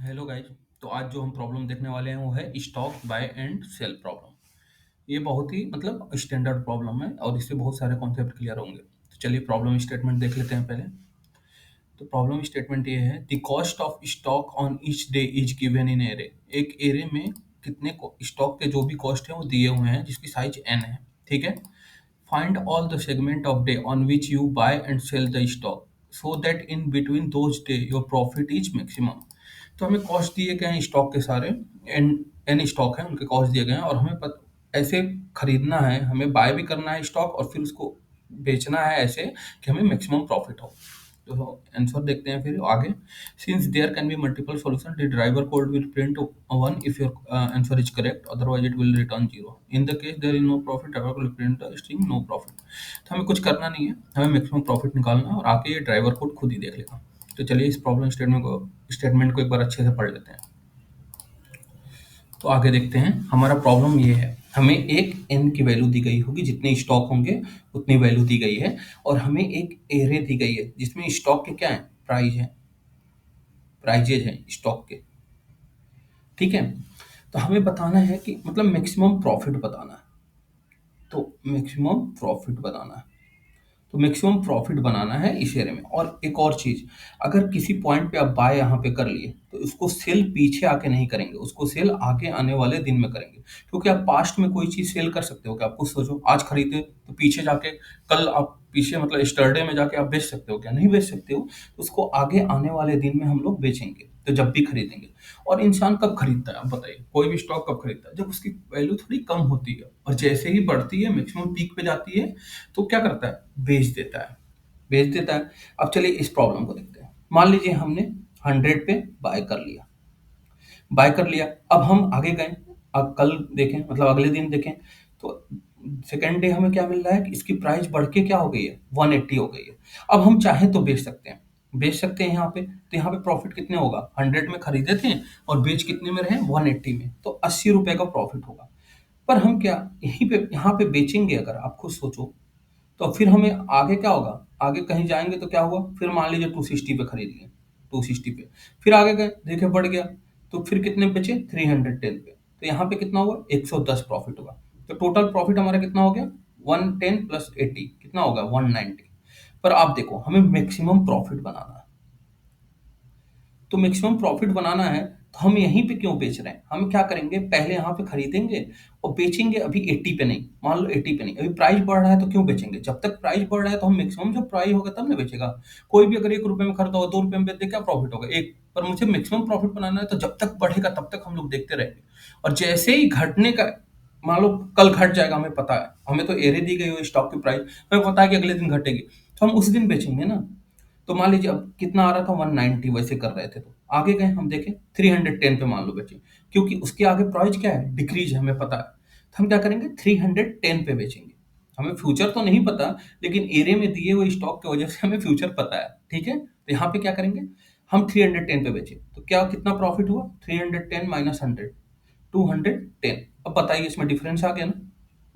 Hello guys. तो आज जो हम प्रॉब्लम देखने वाले हैं वो है stock buy and sell problem. ये बहुत ही मतलब स्टैंडर्ड प्रॉब्लम है और इससे बहुत सारे कॉन्सेप्ट क्लियर होंगे। तो चलिए प्रॉब्लम स्टेटमेंट देख लेते हैं पहले। तो प्रॉब्लम स्टेटमेंट ये है, the cost of stock on each day is given in array. एक एरे में कितने स्टॉक के जो भी कॉस्ट है वो दिए हुए हैं जिसकी साइज एन है। ठीक है। Find all the segment of day on which you buy and sell the stock so that in between those day your profit is maximum. तो हमें कॉस्ट दिए गए हैं स्टॉक के सारे, एन एन स्टॉक है उनके कॉस्ट दिए गए हैं और हमें ऐसे खरीदना है, हमें बाय भी करना है स्टॉक और फिर उसको बेचना है ऐसे कि हमें मैक्सिमम प्रॉफिट हो। तो आंसर देखते हैं फिर आगे। Since there can be multiple solution the driver code will print one if your answer is correct, otherwise it will return zero. In the case there is no profit driver will print the string no profit. तो हमें कुछ करना नहीं है, हमें maximum profit निकालना है और आके ये ड्राइवर कोड खुद ही देख लेगा। तो चलिए इस प्रॉब्लम स्टेटमेंट को एक बार अच्छे से पढ़ लेते हैं। तो आगे देखते हैं। हमारा प्रॉब्लम ये है, हमें एक एन की वैल्यू दी गई होगी, जितने स्टॉक होंगे उतनी वैल्यू दी गई है और हमें एक एरे दी गई है जिसमें स्टॉक के क्या है, प्राइस है, प्राइजेज हैं स्टॉक के। ठीक है। तो हमें बताना है कि मतलब मैक्सिमम प्रॉफिट बताना है। तो मैक्सिमम प्रॉफिट बताना है, तो मैक्सिमम प्रॉफिट बनाना है इस एरिया में। और एक और चीज, अगर किसी पॉइंट पे आप बाय यहाँ पे कर लिए तो उसको सेल पीछे आके नहीं करेंगे, उसको सेल आगे आने वाले दिन में करेंगे। क्योंकि आप पास्ट में कोई चीज सेल कर सकते हो क्या? आप खुद सोचो, आज खरीदे तो पीछे जाके कल आप पीछे मतलब स्टरडे में जाके आप बेच सकते हो क्या? नहीं बेच सकते हो। तो उसको आगे आने वाले दिन में हम लोग बेचेंगे, तो जब भी खरीदेंगे। और इंसान कब खरीदता है आप बताइए, कोई भी स्टॉक कब खरीदता है? जब उसकी वैल्यू थोड़ी कम होती है और जैसे ही बढ़ती है मैक्सिमम पीक पे जाती है तो क्या करता है, बेच देता है, बेच देता है। अब चलिए इस प्रॉब्लम को देखते हैं। मान लीजिए हमने 100 पे बाय कर लिया, बाय कर लिया। अब हम आगे गए, अब कल देखें मतलब अगले दिन देखें तो सेकेंड डे हमें क्या मिल रहा है कि इसकी प्राइस बढ़ के क्या हो गई है, 180 हो गई है। अब हम चाहें तो बेच सकते हैं, बेच सकते हैं यहाँ पे। तो यहाँ पे प्रॉफिट कितने होगा, 100 में खरीदे थे और बेच कितने में रहे, 180 में, तो 80 रुपए का प्रॉफिट होगा। पर हम क्या यहीं पे यहाँ पे बेचेंगे? अगर आप खुद सोचो तो फिर हमें आगे क्या होगा, आगे कहीं जाएंगे तो क्या हुआ, फिर मान लीजिए 260 पे खरीद लिए, 260 पे, फिर आगे गए देखे बढ़ गया, तो फिर कितने बचे, 310 पे। तो यहाँ पे कितना हुआ, 110 प्रॉफिट हुआ। तो टोटल प्रॉफिट हमारा कितना हो गया, 110 प्लस 80 कितना होगा, 190। पर आप देखो हमें मैक्सिमम प्रॉफिट बनाना है, तो मैक्सिमम प्रॉफिट बनाना है तो हम यहीं पे क्यों बेच रहे हैं? हम क्या करेंगे, पहले यहाँ पे खरीदेंगे और बेचेंगे। अभी 80 पे नहीं, मान लो 80 पे नहीं, अभी प्राइस बढ़ रहा है तो क्यों बेचेंगे? जब तक प्राइस बढ़ रहा है तो हम मैक्सिमम, जब प्राइस होगा तब ना बेचेगा। कोई भी अगर 1 रुपए में खरीदा हो, 2 रुपए में बेच दे, क्या प्रॉफिट होगा, एक। पर मुझे मैक्सिमम प्रॉफिट बनाना है तो जब तक बढ़ेगा तब तक हम लोग देखते रहेंगे। और जैसे ही घटने का, मान लो कल घट जाएगा, हमें पता है, हमें तो एरे दी गई हुई स्टॉक की प्राइस, हमें पता है कि अगले दिन घटेगी, तो हम उस दिन बेचेंगे ना। तो मान लीजिए अब कितना आ रहा था, 190 वैसे कर रहे थे, तो आगे गए हम देखें 310 पे मान लो बेचे, क्योंकि उसके आगे प्राइस क्या है, डिक्रीज है, हमें पता है। तो हम क्या करेंगे, 310 पे बेचेंगे। हमें फ्यूचर तो नहीं पता, लेकिन एरिया में दिए हुए स्टॉक की वजह से हमें फ्यूचर पता है। ठीक है, तो यहाँ पे क्या करेंगे, हम 310 पे बेचे तो क्या कितना प्रॉफिट हुआ, 310 माइनस 100, 210। अब बताइए इसमें डिफरेंस आ गया ना।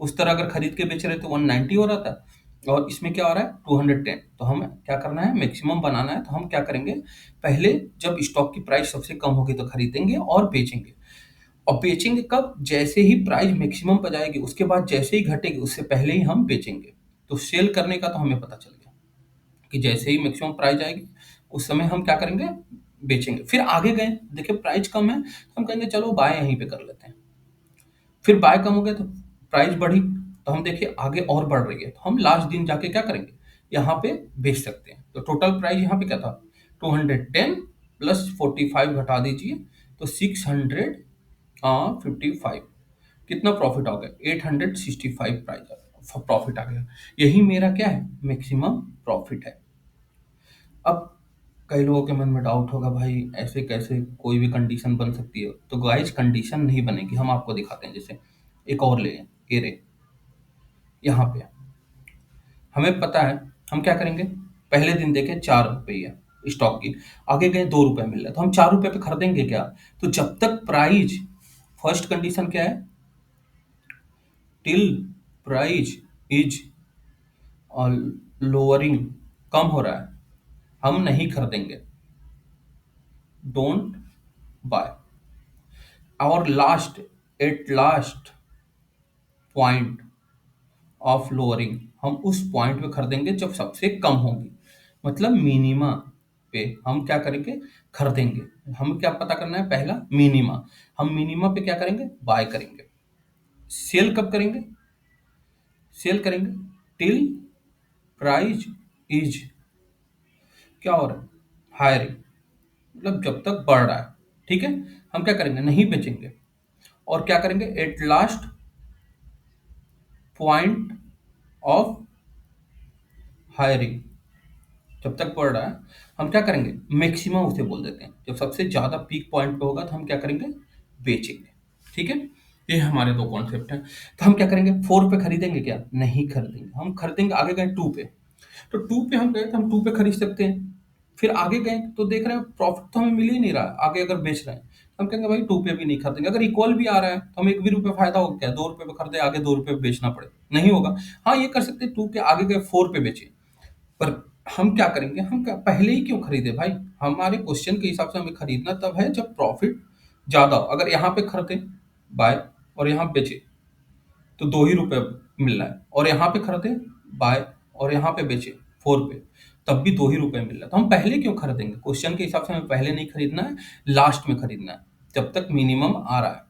उस तरह अगर खरीद के बेच रहे तो 190 हो रहा था और इसमें क्या हो रहा है, 210। तो हमें क्या करना है, मैक्सिमम बनाना है। तो हम क्या करेंगे, पहले जब स्टॉक की प्राइस सबसे कम होगी तो खरीदेंगे और बेचेंगे। और बेचेंगे कब, जैसे ही प्राइस मैक्सिमम पर जाएगी, उसके बाद जैसे ही घटेगी उससे पहले ही हम बेचेंगे। तो सेल करने का तो हमें पता चल गया कि जैसे ही मैक्सिमम प्राइस आएगी उस समय हम क्या करेंगे, बेचेंगे। फिर आगे गए, देखिए प्राइस कम है तो हम कहेंगे चलो बाय यहीं पे कर लेते हैं। फिर बाय कम हो गया तो प्राइस बढ़ी, तो हम देखिए आगे और बढ़ रही है, तो हम लास्ट दिन जाके क्या करेंगे, यहाँ पे बेच सकते हैं। तो टोटल प्राइस यहाँ पे क्या था, 210 प्लस 45 घटा दीजिए, तो 655। कितना प्रॉफिट आ गया, 865 प्राइस प्रॉफिट आ गया। यही मेरा क्या है, मैक्सिमम प्रॉफिट है। अब कई लोगों के मन में डाउट होगा, भाई ऐसे कैसे कोई भी कंडीशन बन सकती है? तो गाइस कंडीशन नहीं बनेगी, हम आपको दिखाते हैं। जैसे एक और ले, एरे यहाँ पे हमें पता है, हम क्या करेंगे, पहले दिन देखे 4 रुपये स्टॉक की, आगे गए 2 रुपए मिल रहा है, तो हम 4 रुपए पे खरीदेंगे क्या? तो जब तक प्राइस, फर्स्ट कंडीशन क्या है, टिल प्राइस इज लोअरिंग, कम हो रहा है, हम नहीं खरीदेंगे। Don't buy. और last, at last point of lowering, हम उस पॉइंट पे खरीदेंगे जब सबसे कम होगी, मतलब मिनिमा पे हम क्या करेंगे, खरीदेंगे। हम क्या पता करना है, पहला मिनिमा। हम मिनिमा पे क्या करेंगे, बाय करेंगे। सेल कब करेंगे, सेल करेंगे टिल प्राइस इज, क्या हो रहा है, हायरिंग, मतलब जब तक बढ़ रहा है। ठीक है, हम क्या करेंगे, नहीं बेचेंगे। और क्या करेंगे, eight last point of hiring, जब तक बढ़ रहा है हम क्या करेंगे, मैक्सिमम उसे बोल देते हैं। जब सबसे ज्यादा पीक पॉइंट पे होगा तो हम क्या करेंगे, बेचेंगे। ठीक है, ये हमारे दो कॉन्सेप्ट हैं। तो हम क्या करेंगे, 4 पे खरीदेंगे क्या, नहीं खरीदेंगे। हम खरीदेंगे, आगे गए 2 पे, तो 2 पे हम गए तो हम 2 पे खरीद सकते हैं। फिर आगे गए तो देख रहे हैं प्रॉफिट तो हमें मिल ही नहीं रहा, आगे अगर बेच रहे हैं तो हम कहेंगे भाई 2 पे भी नहीं खरीदेंगे। अगर इक्वल भी आ रहा है तो हमें 1 भी रुपये फायदा हो क्या, 2 रुपये पे खरीदे, आगे 2 रुपये पे बेचना पड़े, नहीं होगा। हाँ, ये कर सकते हैं, 2 के आगे गए 4 पे बेचे। पर हम क्या करेंगे, हम क्या पहले ही क्यों खरीदे भाई, हमारे क्वेश्चन के हिसाब से हमें खरीदना तब है जब प्रॉफिट ज्यादा हो। अगर यहाँ पे खरीदे बाय और यहाँ बेचे तो 2 ही रुपए मिल रहा है, और यहाँ पे खरीदे बाय और यहाँ पे बेचे 4 पे, तब भी 2 ही रुपए मिल रहा है। तो हम पहले क्यों खरीदेंगे, क्वेश्चन के हिसाब से हमें पहले नहीं खरीदना है, लास्ट में खरीदना है जब तक मिनिमम आ रहा है।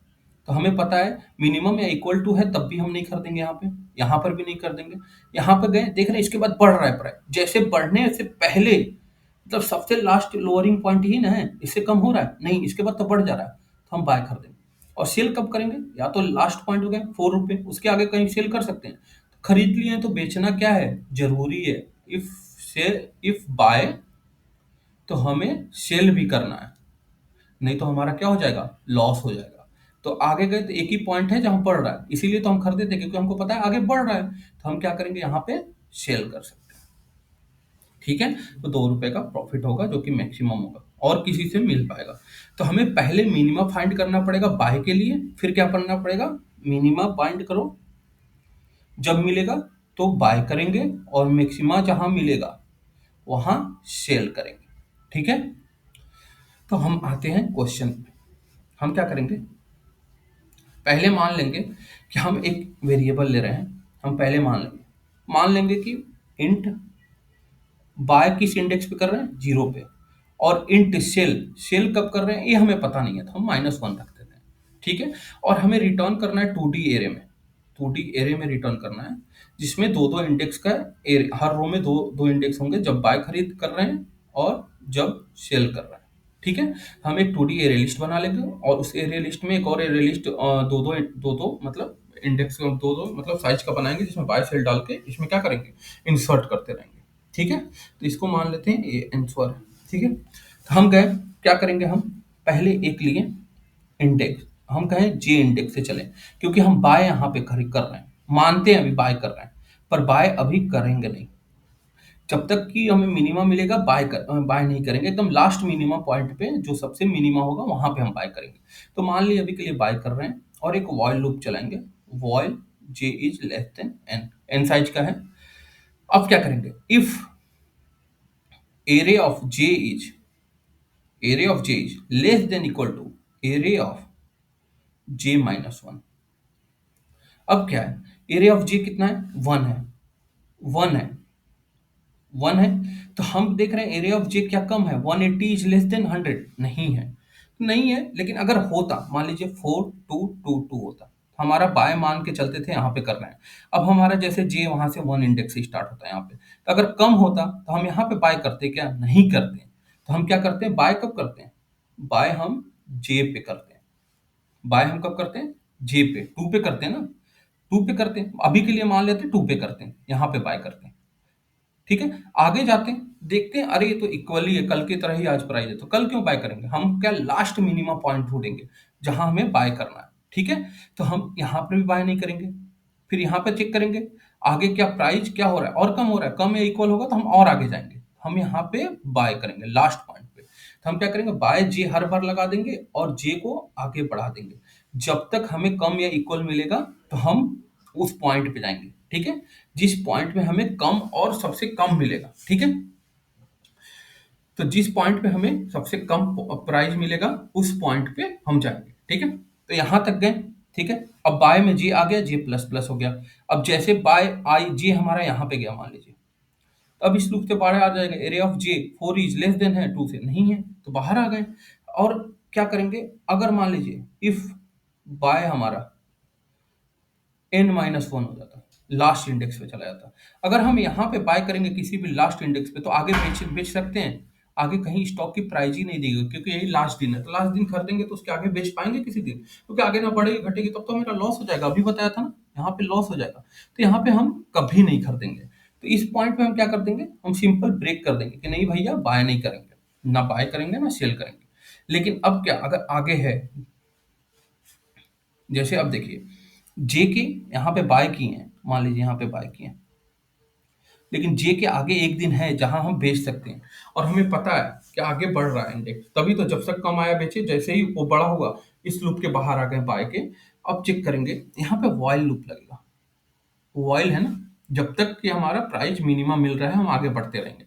तो हमें पता है मिनिमम या इक्वल टू है, तब भी हम नहीं खरीदेंगे यहाँ पे, यहाँ पर भी नहीं कर देंगे। यहाँ पर गए, देख रहे हैं इसके बाद बढ़ रहा है प्राइस, जैसे बढ़ने से पहले, मतलब सबसे लास्ट लोअरिंग पॉइंट ही ना है, इससे कम हो रहा है नहीं, इसके बाद तो बढ़ जा रहा है, तो हम बाय कर देंगे। और सेल कब करेंगे, या तो लास्ट पॉइंट हो गए 4 रुपए, उसके आगे कहीं सेल कर सकते हैं। तो खरीद लिए हैं तो बेचना क्या है, जरूरी है। इफ से इफ बाय, तो हमें सेल भी करना है, नहीं तो हमारा क्या हो जाएगा, लॉस हो जाएगा। तो आगे गए तो एक ही पॉइंट है जहां बढ़ रहा है, इसीलिए तो हम खरीदे थे, क्योंकि हमको पता है आगे बढ़ रहा है, तो हम क्या करेंगे, यहाँ पे सेल कर सकते हैं। ठीक है, तो 2 रुपए का प्रॉफिट होगा जो कि मैक्सिमम होगा, और किसी से मिल पाएगा। तो हमें पहले मिनिमम फाइंड करना पड़ेगा बाय के लिए, फिर क्या करना पड़ेगा, मिनिमम फाइंड करो, जब मिलेगा तो बाय करेंगे, और मैक्सिमा जहां मिलेगा वहां सेल करेंगे। ठीक है, तो हम आते हैं क्वेश्चन पे। हम क्या करेंगे, पहले मान लेंगे कि हम एक वेरिएबल ले रहे हैं। हम पहले मान लेंगे कि इंट बाय किस इंडेक्स पे कर रहे हैं, 0 पे, और इंट सेल, सेल कब कर रहे हैं ये हमें पता नहीं है, तो हम -1 रख देते हैं। ठीक है, और हमें रिटर्न करना है 2D एरे में, 2D एरे में रिटर्न करना है, जिसमें दो दो इंडेक्स का एरे, हर रो में दो दो इंडेक्स होंगे, जब बाय खरीद कर रहे हैं और जब सेल कर रहे हैं। ठीक है, हम एक 2D एरे लिस्ट बना लेंगे, और उस एरे लिस्ट में एक और एरे लिस्ट दो दो मतलब इंडेक्स दो दो मतलब साइज का बनाएंगे, जिसमें बाय सेल डाल के इसमें क्या करेंगे, इंसर्ट करते रहेंगे। ठीक है, तो इसको मान लेते हैं ये आंसर है। ठीक है, तो हम गए, क्या करेंगे, हम पहले एक लिए इंडेक्स, हम कहें जे इंडेक्स से चले, क्योंकि हम बाय यहाँ पे खरीद कर रहे हैं, मानते हैं अभी बाय कर रहे हैं, पर बाय अभी करेंगे नहीं, जब तक कि हमें मिनिमम मिलेगा बाय नहीं करेंगे। एकदम लास्ट मिनिमम पॉइंट पे जो सबसे मिनिमम होगा वहां पे हम बाय करेंगे। तो मान लिया अभी के लिए बाय कर रहे हैं, और एक वॉइल लूप चलाएंगे, while J is less than N, N size का है। अब क्या करेंगे, if area of j is less than equal to area of j-1। अब क्या है, एरिया ऑफ जे कितना है, 1 है, 1 है, 1 है। तो हम देख रहे हैं एरिया ऑफ जे क्या कम है, 180 इज लेस देन 100, नहीं है, नहीं है। लेकिन अगर होता, मान लीजिए 4222 होता, हमारा बाय मान के चलते थे, यहाँ पे कर रहे हैं। अब हमारा जैसे जे वहां से 1 इंडेक्स से स्टार्ट होता है यहाँ पे, तो अगर कम होता तो हम यहाँ पे बाय करते क्या, नहीं करते। तो हम क्या करते हैं, बाय कब करते हैं, बाय हम जे पे करते हैं, बाय हम कब करते हैं, जे पे, 2 पे करते हैं ना, 2 पे करते हैं, अभी के लिए मान लेते हैं 2 पे करते हैं, यहाँ पे बाय करते हैं। ठीक है, आगे जाते हैं, देखते हैं, अरे ये तो इक्वली है, कल की तरह ही आज प्राइस है, तो कल क्यों बाय करेंगे, हम क्या लास्ट मिनिमम पॉइंट ढूंढेंगे जहां हमें बाय करना है। ठीक है, तो हम यहाँ पर भी बाय नहीं करेंगे, फिर यहाँ पे चेक करेंगे आगे क्या प्राइस क्या हो रहा है, और कम हो रहा है, कम या इक्वल होगा तो हम और आगे जाएंगे, हम यहाँ पे बाय करेंगे लास्ट पॉइंट पे। तो हम क्या करेंगे, बाय जे हर बार लगा देंगे, और जे को आगे बढ़ा देंगे, जब तक हमें कम या इक्वल मिलेगा तो हम उस पॉइंट पे जाएंगे। ठीक है, जिस पॉइंट में हमें कम और सबसे कम मिलेगा। ठीक है, तो जिस पॉइंट पे हमें सबसे कम प्राइस मिलेगा उस पॉइंट पे हम जाएंगे। ठीक है, तो यहां तक गए। ठीक है, अब बाय में जे आ गया, जे प्लस प्लस हो गया। अब जैसे बाय आई जे हमारा यहाँ पे गया मान लीजिए, अब इस लूप से बाहर आ जाएगा। Area of J 4 is less than है 2 से, नहीं है तो बाहर आ गए। और क्या करेंगे, अगर मान लीजिए इफ बाय हमारा n माइनस वन हो जाता, लास्ट इंडेक्स पे चला जाता, अगर हम यहाँ पे बाय करेंगे किसी भी लास्ट इंडेक्स पे तो आगे बेच बेच सकते हैं। आगे कहीं स्टॉक की प्राइस ही नहीं दी गई क्योंकि यही लास्ट दिन है, तो लास्ट दिन खरीदेंगे तो उसके आगे बेच पाएंगे किसी दिन, क्योंकि आगे ना बढ़ेगी घटेगी तब तो मेरा लॉस हो जाएगा। अभी बताया था ना, यहाँ पे लॉस हो जाएगा, तो यहाँ पे हम कभी नहीं खरीदेंगे। तो इस पॉइंट पे हम क्या कर देंगे, हम सिंपल ब्रेक कर देंगे कि नहीं भैया बाय नहीं करेंगे, ना बाय करेंगे ना सेल करेंगे। लेकिन अब क्या, अगर आगे है, जैसे अब देखिए जे के यहाँ पे बाय किए हैं, मान लीजिए यहाँ पे बाय किए हैं, लेकिन जे के आगे एक दिन है जहां हम बेच सकते हैं और हमें पता है कि आगे बढ़ रहा है इंडेक्स, तभी तो जब तक कम आया बेचे, जैसे ही वो बड़ा हुआ इस लूप के बाहर आ गए बाय के। अब चेक करेंगे यहाँ पे व्हाइल लूप लगेगा, व्हाइल है ना, जब तक कि हमारा प्राइस मिनिमम मिल रहा है हम आगे बढ़ते रहेंगे।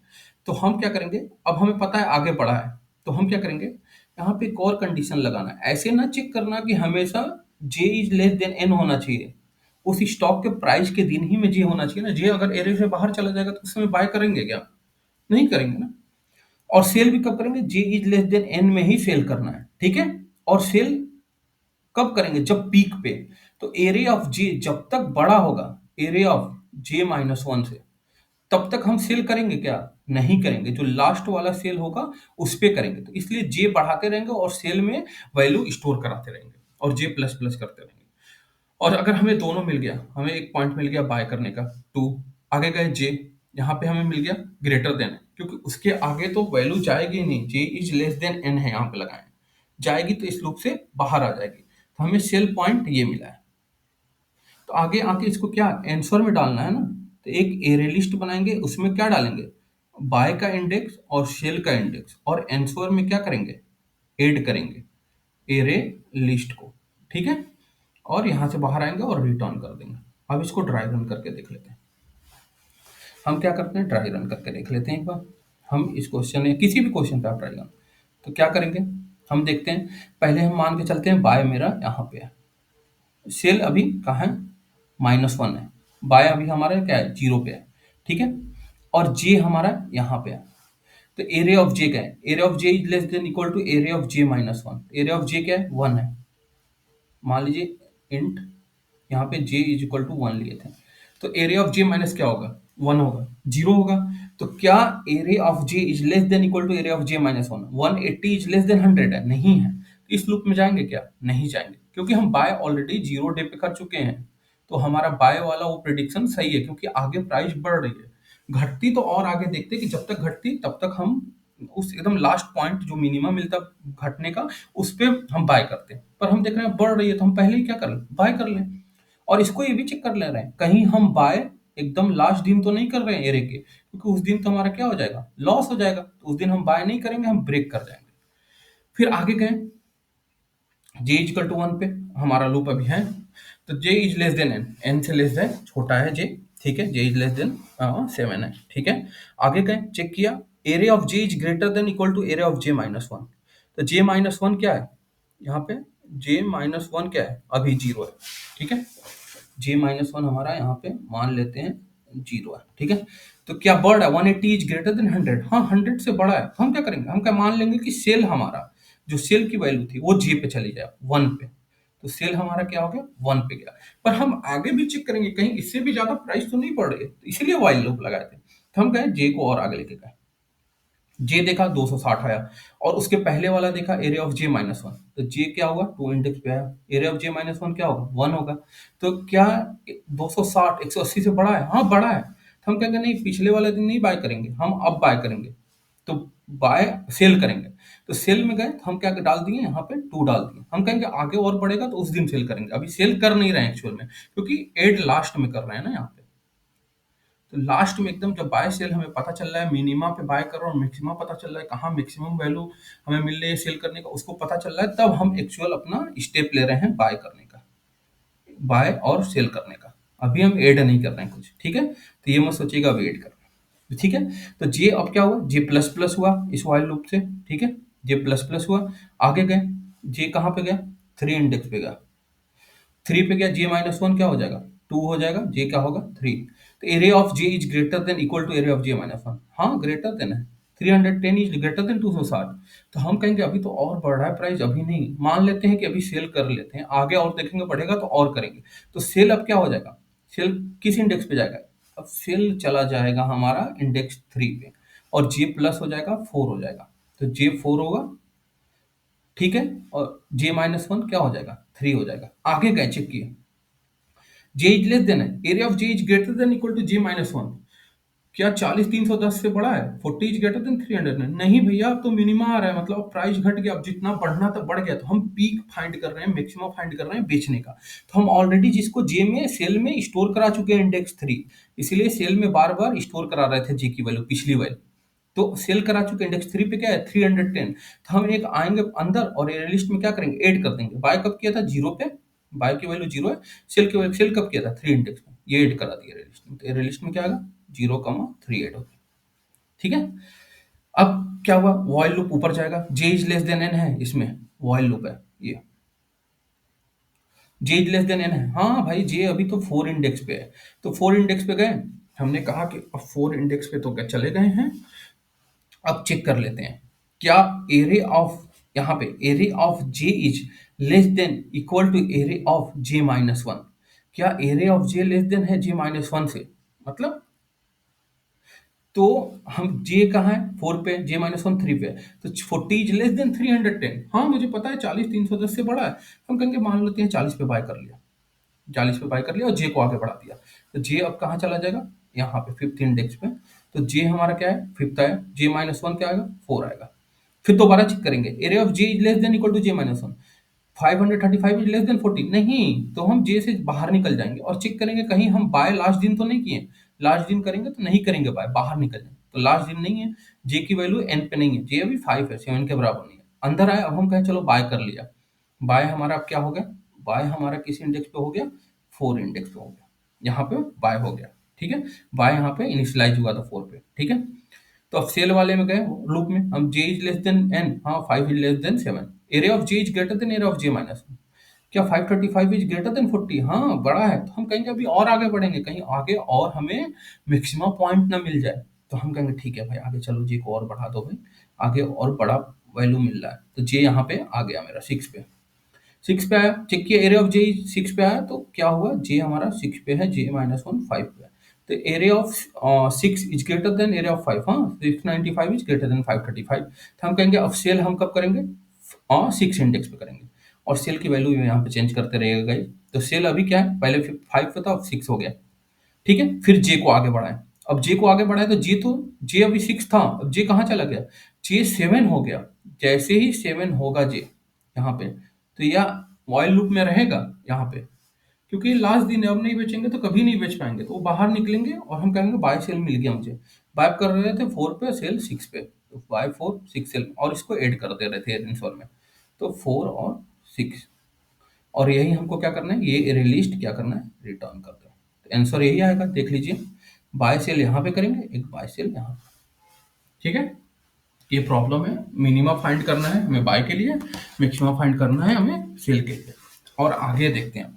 तो हम क्या करेंगे, अब हमें पता है आगे बढ़ा है, तो हम क्या करेंगे, यहाँ पे एक और कंडीशन लगाना है। ऐसे ना चेक करना कि हमेशा जे इज लेस देन एन होना चाहिए, उस स्टॉक के प्राइस के दिन ही में जे होना चाहिए ना। जे अगर एरे से बाहर चला जाएगा तो उस समय बाय करेंगे क्या, नहीं करेंगे ना। और सेल भी कब करेंगे, जे इज लेस देन एन में ही सेल करना है। ठीक है, और सेल कब करेंगे, जब पीक पे। तो एरिया ऑफ जे जब तक बड़ा होगा area of J minus one से, तब तक हम सेल करेंगे क्या, नहीं करेंगे। जो लास्ट वाला सेल होगा उस पे करेंगे। तो इसलिए जे बढ़ाते रहेंगे और सेल में वैल्यू स्टोर कराते रहेंगे और जे प्लस प्लस करते रहेंगे। और अगर हमें दोनों मिल गया, हमें एक पॉइंट मिल गया बाय करने का 2, आगे गए जे, यहाँ पे हमें मिल गया ग्रेटर देन, क्योंकि उसके आगे तो वैल्यू जाएगी ही नहीं, जे इज लेस देन एन है यहाँ पे लगाए, जाएगी तो इस लूप से बाहर आ जाएगी, तो हमें सेल पॉइंट ये मिला है। तो आगे आके इसको क्या आंसर में डालना है ना, तो एक एरे लिस्ट बनाएंगे, उसमें क्या डालेंगे, बाय का इंडेक्स और सेल का इंडेक्स, और आंसर में क्या करेंगे, ऐड करेंगे एरे लिस्ट को। ठीक है, और यहाँ से बाहर आएंगे और रिटर्न कर देंगे। अब इसको ड्राई रन करके देख लेते हैं। हम क्या करते हैं, ड्राई रन करके देख लेते हैं एक बार। हम इस क्वेश्चन या किसी भी क्वेश्चन पे आप ड्राई रन, तो क्या करेंगे, हम देखते हैं। पहले हम मान के चलते हैं बाय मेरा यहाँ पे है, सेल अभी कहाँ है, -1 है, बाय अभी हमारा क्या है, 0 पे है। ठीक है, और जे हमारा यहाँ पे है। तो एरिया ऑफ जे क्या है, area of J is less than equal to area of J -1। Area of J क्या है, 1 है। मान लीजिए इंट यहाँ पे j इज इक्वल टू 1 लिए थे, तो एरिया ऑफ j माइनस क्या होगा, 1 होगा, 0 होगा। तो क्या area of j is less than equal to area of j minus 1, 180 is less than 100 है, नहीं है। तो इस लूप में जाएंगे क्या, नहीं जाएंगे, क्योंकि हम बाय ऑलरेडी 0 डे पे कर चुके हैं। तो हमारा बाय वाला वो प्रिडिक्शन सही है, क्योंकि आगे प्राइस बढ़ रही है। घटती तो और आगे देखते हैं कि जब तक घटती तब तक हम उस एकदम लास्ट पॉइंट जो मिनिमम मिलता घटने का, उस पे हम बाय करते हैं। पर हम देख रहे हैं बढ़ रही है तो हम पहले ही क्या कर लें, बाय कर लें। और इसको ये भी चेक कर ले रहे हैं कहीं हम बाय एकदम लास्ट दिन तो नहीं कर रहे हैं एरे के, क्योंकि उस दिन तो हमारा क्या हो जाएगा, लॉस हो जाएगा। तो उस दिन हम बाय नहीं करेंगे, हम ब्रेक कर जाएंगे। फिर आगे गए, जे इजकल टू 1 पे हमारा लूप अभी है, तो J is less than N, N से लेस है, छोटा है जे। ठीक है, जे इज लेस देन 7 है। ठीक है, आगे गए, चेक किया, area of J is greater than equal to area of J -1। तो जे -1 क्या है, यहाँ पे जे -1 क्या है, अभी 0 है। ठीक है, जे -1 हमारा यहाँ पे मान लेते हैं 0 है। ठीक है, तो क्या बढ़ है, 180 इज ग्रेटर देन 100, हाँ 100 से बड़ा है। तो हम क्या करेंगे, हम क्या मान लेंगे कि सेल हमारा जो सेल की वैल्यू थी वो जे पे चली जाए, 1 पे। तो सेल हमारा क्या हो गया, 1 पे गया। पर हम आगे भी चेक करेंगे कहीं इससे भी ज्यादा प्राइस तो नहीं बढ़ रही है, तो इसीलिए वाइल लूप लगाए थे। तो हम कहें जे को और आगे लेके गए, जे देखा 260 आया, और उसके पहले वाला देखा एरिया ऑफ जे -1, तो जे क्या होगा, 2 इंडेक्स पे आया, एरिया ऑफ जे -1 क्या होगा, 1 होगा। तो क्या 260 180 से बड़ा है, हाँ बड़ा है। तो हम कहेंगे नहीं, पिछले वाले दिन नहीं बाय करेंगे, हम अब बाय करेंगे। तो बाय सेल करेंगे, तो सेल में गए तो हम क्या डाल दिए, यहाँ पे 2 डाल दिए। हम कहेंगे आगे और बढ़ेगा तो उस दिन सेल करेंगे, अभी सेल कर नहीं रहे हैं एक्चुअल में, क्योंकि एड लास्ट में कर रहे हैं ना यहाँ पे। तो लास्ट में एकदम जब बाय सेल हमें पता चल रहा है, मिनिमा पे बाय कर रहा हूँ, मैक्सिमा पता चल रहा है, कहाँ मैक्सिमम वैल्यू हमें मिल रही है सेल करने का उसको पता चल रहा है, तब हम एक्चुअल अपना स्टेप ले रहे हैं बाय करने का, बाय और सेल करने का। अभी हम ऐड नहीं कर रहे हैं कुछ। ठीक है, तो ये मत सोचिएगा अब ऐड कर रहे हैं। ठीक है। तो जे अब क्या हुआ, जे प्लस प्लस हुआ इस वाइल लूप से, ठीक है। जे प्लस प्लस हुआ, आगे गए, जे कहाँ पे गया, 3 इंडेक्स पे गया, 3 पे गया, जे माइनस वन क्या हो जाएगा, 2 हो जाएगा, जे क्या होगा 3। तो area of J is greater than equal to area of J minus one, हाँ ग्रेटर देन है, 310 इज ग्रेटर देन 260। तो हम कहेंगे अभी तो और बढ़ रहा है प्राइस, अभी नहीं, मान लेते हैं कि अभी सेल कर लेते हैं, आगे और देखेंगे बढ़ेगा तो और करेंगे। तो सेल अब क्या हो जाएगा, सेल किस इंडेक्स पे जाएगा, अब सेल चला जाएगा हमारा इंडेक्स 3 पे, और जे प्लस हो जाएगा 4 हो जाएगा, तो जे 4 होगा, ठीक है। और जे माइनस वन क्या हो जाएगा, 3 हो जाएगा। आगे गए चेक किए, जे इज लेस देन है, area of J is greater than equal to J minus one, क्या 40 310 से बड़ा है, 40 इज ग्रेटर देन 300 नहीं भैया, अब तो मिनिमा आ रहा है, मतलब प्राइस घट गया, अब जितना बढ़ना था बढ़ गया, तो हम पीक फाइंड कर रहे हैं, मैक्सिमम फाइंड कर रहे हैं बेचने का। तो हम ऑलरेडी जिसको जे में सेल में स्टोर करा चुके हैं इंडेक्स 3, इसीलिए सेल में बार बार स्टोर करा रहे थे जे की वैल्यू, पिछली वैल्यू। तो सेल करा चुके इंडेक्स 3 पे क्या है, 310। तो हम एक आएंगे अंदर और ये लिस्ट में क्या करेंगे, ऐड कर देंगे। बाय कब किया था, जीरो पे, बाय की वैल्यू जीरो है, सेल की वैल्यू, सेल कब किया था 3 इंडेक्स में, ये ऐड करा दिया लिस्ट में, तो लिस्ट में क्या आएगा, 0,3 ऐड हो गया, ठीक है। अब क्या हुआ, वॉइल लूप ऊपर जाएगा, जे इज लेस देन एन है इसमें, वॉइल लूप है ये, जे इज लेस देन एन है, हाँ भाई जे अभी तो 4 इंडेक्स पे है, तो 4 इंडेक्स पे गए, हमने कहा कि अब 4 इंडेक्स पे तो क्या चले गए हैं, अब चेक कर लेते हैं, क्या एरे ऑफ, यहाँ पे array of J is less than equal to array of J minus one, क्या array of J less than है जे माइनस वन से, मतलब, तो हम जे कहाँ है, 4 पे, जे माइनस वन 3 पे है, तो 40 इज लेस देन 310, हाँ मुझे पता है 40 310 से बड़ा है, हम कहेंगे मान लेते हैं 40 पे बाय कर लिया, 40 पे बाय कर लिया और जे को आगे बढ़ा दिया, तो जे अब कहाँ चला जाएगा, यहाँ पे फिफ्थ इंडेक्स पे, तो जे हमारा क्या है, फिफ्थ आया, जे माइनस वन क्या आएगा, 4 आएगा। फिर दोबारा चेक करेंगे, area of J is less than equal to J minus one, 535 is less than 40 नहीं, तो हम जे से बाहर निकल जाएंगे और चेक करेंगे कहीं हम बाय लास्ट दिन तो नहीं किए, लास्ट दिन करेंगे तो नहीं करेंगे बाय, बाहर निकल जाएंगे, तो लास्ट दिन नहीं है, जे की वैल्यू एन पे नहीं है, जे अभी 5 है, 7 के बराबर नहीं है, अंदर आए, अब हम कहें चलो बाय कर लिया, बाय हमारा अब क्या हो गया, बाय हमारा किस इंडेक्स पे हो गया, 4 इंडेक्स पे हो गया, यहाँ पे बाय हो गया, ठीक है। बाय यहाँ पे इनिशियलाइज हुआ था 4 पे, ठीक है। तो अब सेल वाले में गए लूप में, हम जे इज लेस देन एन, हाँ 5 is less then 7, area of J is greater then area of J minus, क्या 535 इज ग्रेटर देन 40, हाँ बड़ा है, तो हम कहेंगे अभी और आगे बढ़ेंगे, कहीं आगे और हमें मैक्सिमम पॉइंट ना मिल जाए, तो हम कहेंगे ठीक है भाई आगे चलो जे को और बढ़ा दो भाई, आगे और बड़ा वैल्यू मिल रहा है, तो जे यहाँ पे आ गया मेरा 6 पे, 6 पे आया, चेक किया एरिया ऑफ जे 6 पे आया, तो क्या हुआ, जे हमारा 6 पे है, जे माइनस वन 5 पे है, तो area of 6 is greater then area of 5, हाँ 695 इज ग्रेटर देन 535, तो हम कहेंगे अब सेल हम कब करेंगे, 6 इंडेक्स पे करेंगे, और सेल की वैल्यू यहाँ पे चेंज करते रहिएगा गाइस, तो सेल अभी क्या है, पहले 5 पे था अब 6 हो गया, ठीक है। फिर जे को आगे बढ़ाएं, अब जे को आगे बढ़ाएं, तो जे अभी 6 था, अब जे कहाँ चला गया, जे 7 हो गया, जैसे ही 7 होगा जे यहाँ पे, तो यह वॉइल लूप में रहेगा यहाँ पे, क्योंकि लास्ट दिन है, अब नहीं बेचेंगे तो कभी नहीं बेच पाएंगे, तो वो बाहर निकलेंगे और हम कहेंगे बाय सेल मिल गया मुझे, बाय कर रहे थे 4 पे, सेल 6 पे, तो बाय 4 6 सेल, और इसको ऐड कर दे रहे थे इंसॉल में, तो 4 और 6, और यही हमको क्या करना है, ये रिलिस्ट क्या करना है, रिटर्न कर दो, तो आंसर यही आएगा, देख लीजिए, बाय सेल यहाँ पे करेंगे, एक बाय सेल यहाँ पे, ठीक है। ये प्रॉब्लम है, मिनिमा फाइंड करना है हमें बाय के लिए, मैक्सिमा फाइंड करना है हमें सेल के लिए, और आगे देखते हैं।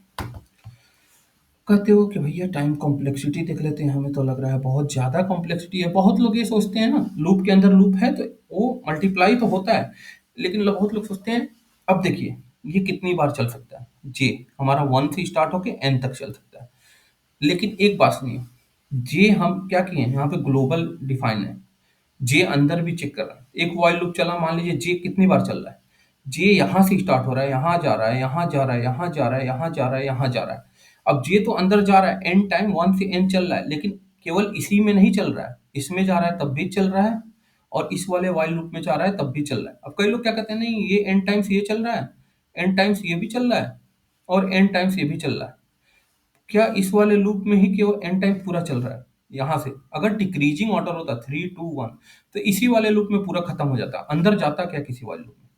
कहते हो कि भैया टाइम कॉम्प्लेक्सिटी देख लेते हैं, हमें तो लग रहा है बहुत ज़्यादा कॉम्प्लेक्सिटी है, बहुत लोग ये सोचते हैं ना लूप के अंदर लूप है तो वो मल्टीप्लाई तो होता है, लेकिन बहुत लोग सोचते हैं, अब देखिए ये कितनी बार चल सकता है, जे हमारा 1 से स्टार्ट होके एन तक चल सकता है, लेकिन एक बात सुनिए, जे हम क्या किए हैं यहाँ पे ग्लोबल डिफाइन है, जे अंदर भी चेक कर रहा है, एक व्हाइल लूप चला, मान लीजिए जे कितनी बार चल रहा है, जे यहाँ से स्टार्ट हो रहा है, यहाँ जा रहा है, यहाँ जा रहा है, यहाँ जा रहा है, यहाँ जा रहा है, यहाँ जा रहा है, अब जे तो अंदर जा रहा है, एन टाइम 1 से एन चल रहा है, लेकिन केवल इसी में नहीं चल रहा है, इसमें जा रहा है तब भी चल रहा है, और इस वाले व्हाइल लूप में जा रहा है तब भी चल रहा है। अब कई लोग क्या कहते हैं, नहीं ये एन टाइम्स ये चल रहा है, एन टाइम्स ये भी चल रहा है, और एन टाइम्स ये भी चल रहा है, क्या इस वाले लूप में ही केवल एन टाइम पूरा चल रहा है, यहाँ से अगर डिक्रीजिंग ऑर्डर होता 3 2 1, तो इसी वाले लूप में पूरा खत्म हो जाता, अंदर जाता क्या किसी वाले लूप में,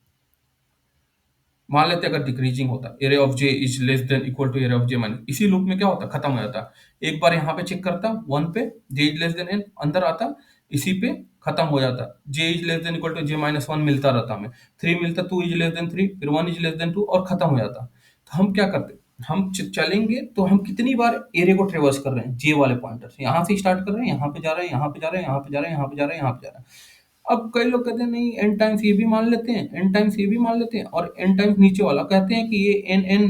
मान लेते अगर डिक्रीजिंग होता, area of J is less than equal to area of J minus, इसी लूप में क्या होता, खत्म हो जाता, एक बार यहाँ पे चेक करता 1 पे, J is less than N, अंदर आता, इसी पे खत्म हो जाता। J is less than equal to J minus one मिलता रहता हमें, थ्री मिलता, two is less than three, फिर one is less than two और खत्म हो जाता। तो हम क्या करते, हम चलेंगे तो हम कितनी बार एरे को ट्रेवर्स कर रहे हैं, जे वाले पॉइंटर से यहाँ से स्टार्ट कर रहे हैं, यहाँ पे जा रहे हैं, यहाँ पे जा रहे हैं, यहाँ पे जा रहे हैं, यहाँ पे जा रहे हैं, यहाँ पे जा रहे हैं। अब कई लोग कहते हैं नहीं एन टाइम्स ये भी मान लेते हैं, एन टाइम्स ये भी मान लेते हैं, और एन टाइम्स नीचे वाला कहते हैं कि ये एन एन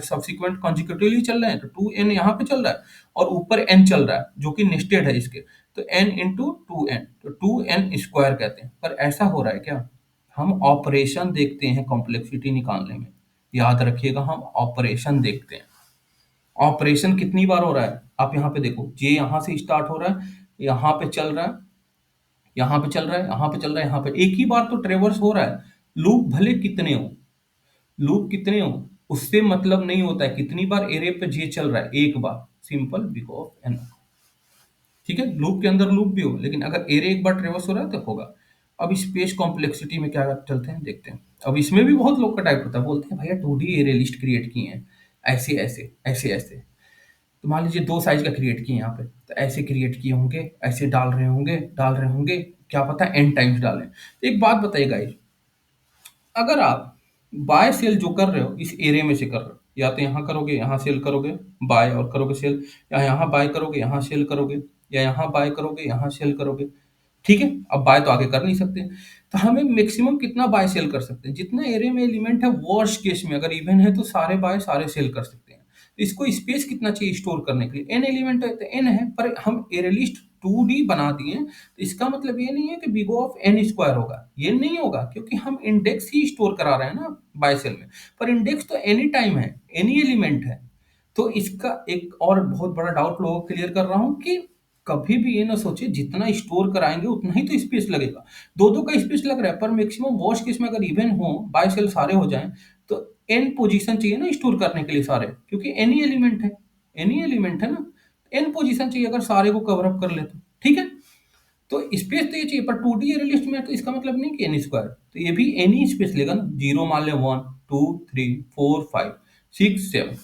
सब्सिक्वेंट कॉन्जिक्यूटिवली चल रहे हैं, तो टू एन यहाँ पे चल रहा है और ऊपर एन चल रहा है जो कि नेस्टेड है इसके, तो एन इंटू टू एन, तो टू एन स्क्वायर कहते हैं। पर ऐसा हो रहा है क्या, हम ऑपरेशन देखते हैं कॉम्प्लेक्सिटी निकालने में, याद रखिएगा हम ऑपरेशन देखते हैं। ऑपरेशन कितनी बार हो रहा है, आप यहाँ पे देखो, जे यहाँ से स्टार्ट हो रहा है, यहाँ पे चल रहा है, यहाँ पे चल रहा है, यहाँ पे चल रहा है, यहाँ पे एक ही बार तो ट्रेवर्स हो रहा है। लूप भले कितने हो, लूप कितने हो, उससे मतलब नहीं होता है कितनी बार एरे पे जे चल रहा है, एक बार, सिंपल बिकॉज एन। ठीक है, लूप के अंदर लूप भी हो, लेकिन अगर एरे एक बार ट्रेवर्स हो रहा है तो होगा। अब स्पेस कॉम्प्लेक्सिटी में क्या चलते हैं देखते हैं। अब इसमें भी बहुत लोग का टाइप होता है, बोलते हैं भैया 2D एरे लिस्ट क्रिएट किए हैं, ऐसे ऐसे ऐसे ऐसे। तो मान लीजिए दो साइज का क्रिएट किए यहाँ पे, तो ऐसे क्रिएट किए होंगे, ऐसे डाल रहे होंगे, क्या पता एन टाइम्स डालें। तो एक बात बताइए गाइस, अगर आप बाय सेल जो कर रहे हो इस एरिया में से कर रहे हो, या तो यहाँ करोगे यहाँ सेल करोगे बाय और करोगे सेल, या यहाँ बाय करोगे यहाँ सेल करोगे, या यहाँ बाय करोगे यहाँ सेल करोगे। ठीक है, अब बाय तो आगे कर नहीं सकते, तो हमें मैक्सिमम कितना बाय सेल कर सकते हैं, जितना एरिया में एलिमेंट है वर्स्ट केस में अगर इवन है तो सारे बाय सारे सेल कर सकते हैं। तो इसको स्पेस कितना चाहिए स्टोर करने के लिए, एन एलिमेंट है तो एन है, पर हम एरे लिस्ट 2D बना दिए, तो इसका मतलब ये नहीं है कि बिग ऑफ एन स्क्वायर होगा, ये नहीं होगा, क्योंकि हम इंडेक्स ही स्टोर करा रहे हैं ना बाय सेल में, पर इंडेक्स तो एनी टाइम है, एनी एलिमेंट है। तो इसका एक और बहुत बड़ा डाउट लोगों को क्लियर कर रहा हूं कि कभी भी ये ना सोचे जितना स्टोर कराएंगे उतना ही तो स्पेस लगेगा, दो दो का स्पेस लग रहा है, पर मैक्सिमम वॉश केस में अगर इवन हो बाय सेल सारे हो जाएं तो एन पोजीशन चाहिए ना स्टोर करने के लिए सारे, क्योंकि एनी एलिमेंट है, एनी एलिमेंट है ना, एन पोजीशन चाहिए अगर सारे को कवर अप कर ले तो। ठीक है, तो स्पेस तो ये चाहिए, पर 2D एरे लिस्ट में तो इसका मतलब नहीं कि एन स्क्वायर, तो ये भी एनी स्पेस लेगा ना, जीरो मान ले, one two three four five six seven,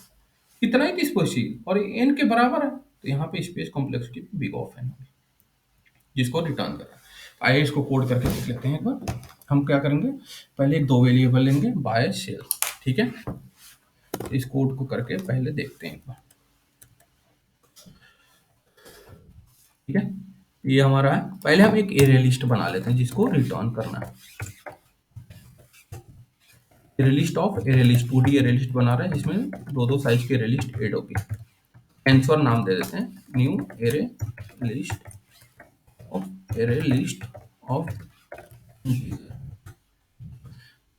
इतना ही तो स्पेस चाहिए और एन के बराबर है, तो यहाँ पे space complexity big of N जिसको रिटर्न करना है। आइए इसको कोड करके देख लेते हैं एक बार। हम क्या करेंगे, पहले एक दो वेरिएबल लेंगे बाय सेल। ठीक है, इस कोड को करके पहले देखते हैं एक बार। ठीक है, ये हमारा है, पहले हम एक एरे लिस्ट बना लेते हैं जिसको रिटर्न करना है। Array list of array list, 2D array list बना रहे हैं जिसमें दो दो साइज के एरे लिस्ट ऐड होगी। आंसर नाम दे देते हैं, न्यू एरे लिस्ट ऑफ।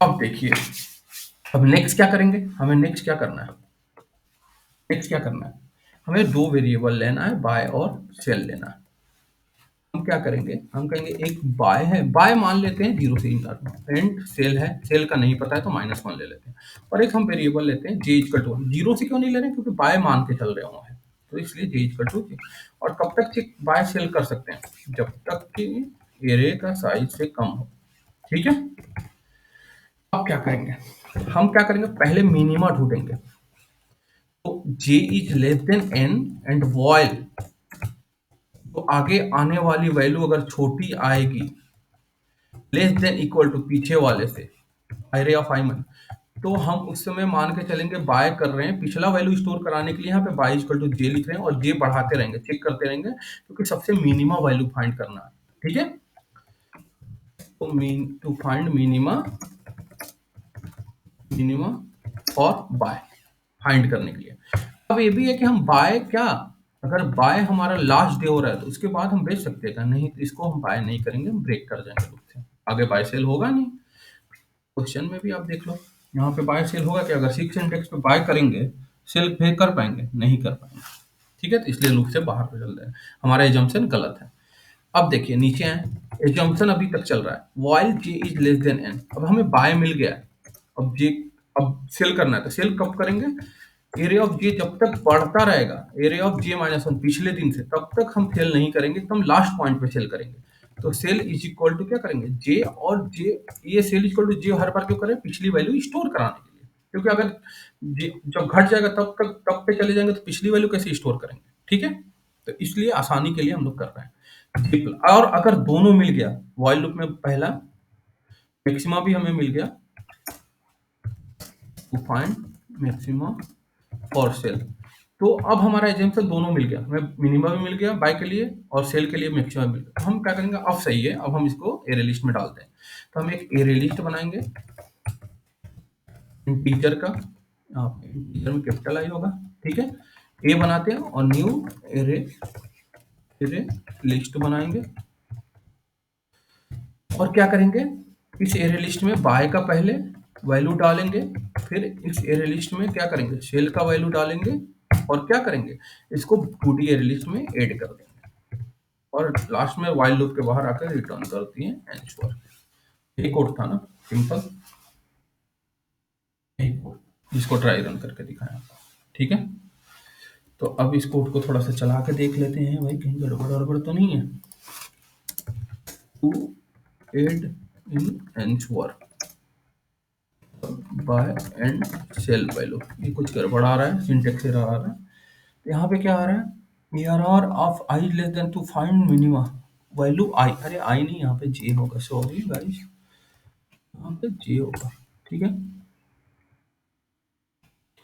अब देखिए, अब नेक्स्ट क्या करेंगे, हमें नेक्स्ट क्या करना है, नेक्स्ट क्या करना है, हमें दो वेरिएबल लेना है, बाय और सेल लेना है। हम क्या करेंगे, हम कहेंगे एक बाय है, बाय मान लेते हैं जीरो से स्टार्ट, एंड सेल है, सेल का नहीं पता है तो माइनस वन ले लेते हैं, और एक हम वेरिएबल लेते हैं J equal to one. Zero से क्यों नहीं ले रहे हैं, क्योंकि बाय मान के चल रहे हुआ है, तो इसलिए जे इक्वल टू, और कब तक चेक बाय सेल कर सकते हैं, जब तक कि एरे का साइज से कम हो। ठीक है, अब क्या करेंगे, हम क्या करेंगे, पहले मिनिमा ढूंढेंगे, तो J is less than N and while, तो आगे आने वाली वैल्यू अगर छोटी आएगी लेस देन इक्वल टू पीछे वाले से एरे ऑफ आइमन, तो हम उस समय मान के चलेंगे बाय कर रहे हैं, पिछला वैल्यू स्टोर कराने के लिए यहाँ पे बाय इक्वल टू जे लिख रहे हैं और जे बढ़ाते रहेंगे, चेक करते रहेंगे, क्योंकि सबसे मिनिमा वैल्यू फाइंड करना है। ठीक है, तो टू फाइंड मिनिमा, मिनिमा और बाय फाइंड करने के लिए। अब ये भी है कि हम बाय क्या, अगर बाय हमारा लास्ट डे हो रहा है तो उसके बाद हम बेच सकते हैं क्या, नहीं, तो इसको हम बाय नहीं करेंगे, हम ब्रेक कर जाएंगे लूप से, आगे बाय सेल होगा नहीं। क्वेश्चन में भी आप देख लो, यहाँ पे बाय सेल होगा क्या, अगर सिक्स इंडेक्स पे बाय करेंगे सेल पे कर पाएंगे, नहीं कर पाएंगे। ठीक है, तो इसलिए लूप से बाहर हो चल रहे हैं, हमारा एजम्पशन गलत है। अब देखिए नीचे आए, एजम्पशन अभी तक चल रहा है, while J is less than N, अब हमें बाय मिल गया है, अब जे, अब सेल करना है, तो सेल कब करेंगे, एरिया ऑफ जे जब तक बढ़ता रहेगा, area of J minus one पिछले दिन से, तब तक हम सेल नहीं करेंगे, एकदम लास्ट पॉइंट पे सेल करेंगे। तो सेल इज इक्वल टू क्या करेंगे, जे और जे, ये सेल इज इक्वल टू जे हर बार क्यों करें, पिछली वैल्यू स्टोर कराने के लिए, क्योंकि अगर जब घट जाएगा तब तक, तब पे चले जाएंगे तो पिछली वैल्यू कैसे स्टोर करेंगे। ठीक है, तो इसलिए आसानी के लिए हम लोग कर रहे हैं। और अगर दोनों मिल गया, व्हाइल लूप में पहला मैक्सिमा भी हमें मिल गया, to find maxima for sell. तो अब हमारा एग्जाम्पल दोनों मिल गया, हमें मिनिमम भी मिल गया बाय के लिए और सेल के लिए मैक्सिमम मिल गया। तो हम क्या करेंगे, अब सही है, अब हम इसको एरे लिस्ट में डालते हैं। तो हम एक एरे लिस्ट बनाएंगे इंटीजर का, इंटीजर में कैपिटल आई होगा, ठीक है। ए बनाते हैं और न्यू एरे एरे लिस्ट बनाएंगे। और क्या करेंगे, इस एरे लिस्ट में बाय का पहले वैल्यू डालेंगे, फिर इस एरे लिस्ट में क्या करेंगे, सेल का वैल्यू डालेंगे, और क्या करेंगे, इसको 2D एरे लिस्ट में ऐड कर देंगे, और लास्ट में व्हाइल लूप के बाहर आकर रिटर्न कर दिए आंसर। यही कोड था ना, सिंपल यही कोड, इसको ट्राई रन करके दिखाया आपको, ठीक है। तो अब इस कोड को थोड़ा सा चला के देख लेते हैं भाई, कहीं गड़बड़ गड़बड़ तो नहीं है। To add in answer buy and sell value, ये कुछ गड़बड़ आ रहा है, सिंटेक्स एरर आ रहा है। तो यहाँ पे क्या आ रहा है, error of I less than two find minima value I, अरे आई नहीं, यहाँ पे जे होगा, सॉरी गाइस, यहाँ पे जे होगा, ठीक है।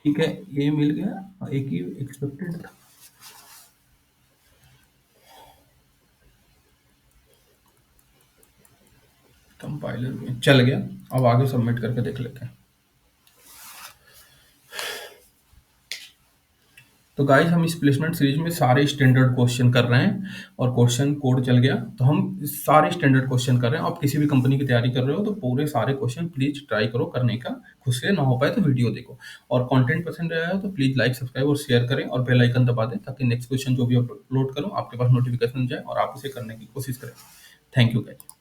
ठीक है, ये मिल गया, एक ही एक्सपेक्टेड था। कंपाइलर में चल गया, अब आगे सबमिट करके देख लेते हैं। तो गाइस हम इस प्लेसमेंट सीरीज में सारे स्टैंडर्ड क्वेश्चन कर रहे हैं, और क्वेश्चन कोड चल गया, तो हम सारे स्टैंडर्ड क्वेश्चन कर रहे हैं। आप किसी भी कंपनी की तैयारी कर रहे हो तो पूरे सारे क्वेश्चन प्लीज ट्राई करो करने का, खुद से ना हो पाए तो वीडियो देखो, और कंटेंट पसंद आया हो तो प्लीज लाइक सब्सक्राइब और शेयर करें, और बेल आइकन दबा दें, ताकि नेक्स्ट क्वेश्चन जो भी अपलोड करूं आपके पास नोटिफिकेशन जाए और आप उसे करने की कोशिश करें। Thank you guys.